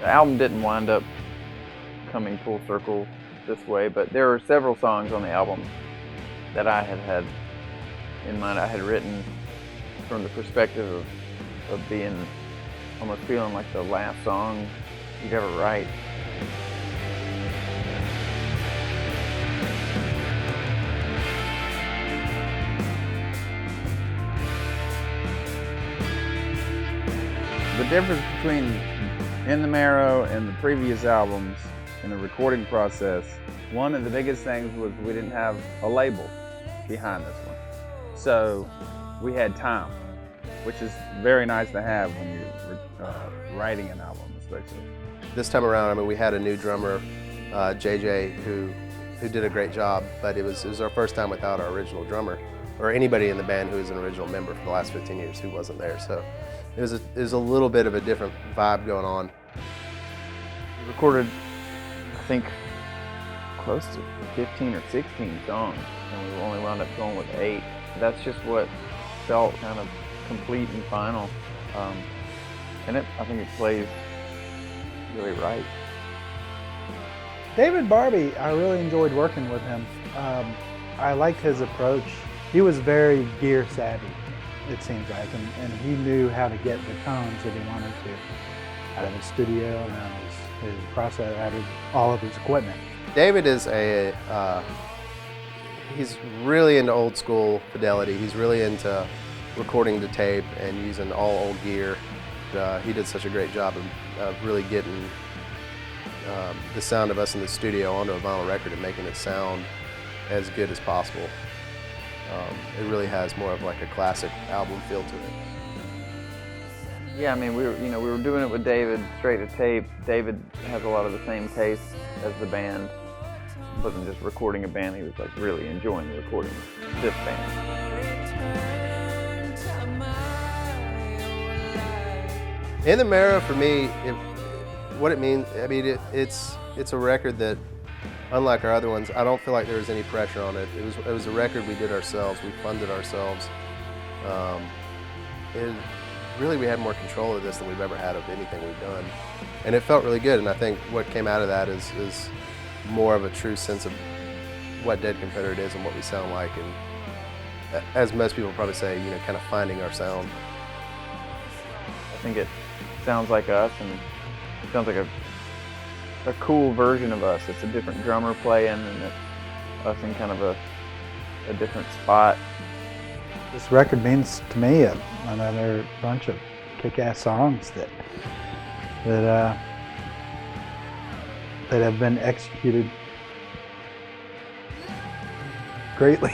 The album didn't wind up coming full circle this way, but there are several songs on the album that I had in mind. I had written from the perspective of being, almost feeling like the last song you'd ever write. The difference between In the Marrow and the previous albums in the recording process, one of the biggest things was we didn't have a label behind this one. So we had time, which is very nice to have when you're writing an album, especially. This time around, I mean, we had a new drummer, JJ, who did a great job, but it was our first time without our original drummer, or anybody in the band who was an original member for the last 15 years who wasn't there. So it was a little bit of a different vibe going on. We recorded, I think, close to 15 or 16 songs, and we only wound up going with 8. That's just what felt kind of complete and final. And I think it plays really right. David Barbie, I really enjoyed working with him. I liked his approach. He was very gear savvy, it seems like, and he knew how to get the tones that he wanted to out of his studio and out of his process, out of all of his equipment. David is he's really into old school fidelity. He's really into recording to tape and using all old gear. He did such a great job of really getting the sound of us in the studio onto a vinyl record and making it sound as good as possible. It really has more of like a classic album feel to it. Yeah, I mean, we were doing it with David straight to tape. David has a lot of the same tastes as the band. He wasn't just recording a band, he was like really enjoying the recording of this band. In the Marrow, for me, what it means, I mean, it's a record that, unlike our other ones, I don't feel like there was any pressure on it. It was a record we did ourselves, we funded ourselves. Really, we had more control of this than we've ever had of anything we've done. And it felt really good, and I think what came out of that is more of a true sense of what Dead Confederate is and what we sound like, and as most people probably say, kind of finding our sound. I think it sounds like us, and it sounds like a cool version of us. It's a different drummer playing, and it's us in kind of a different spot. This record means to me another bunch of kick-ass songs that have been executed greatly.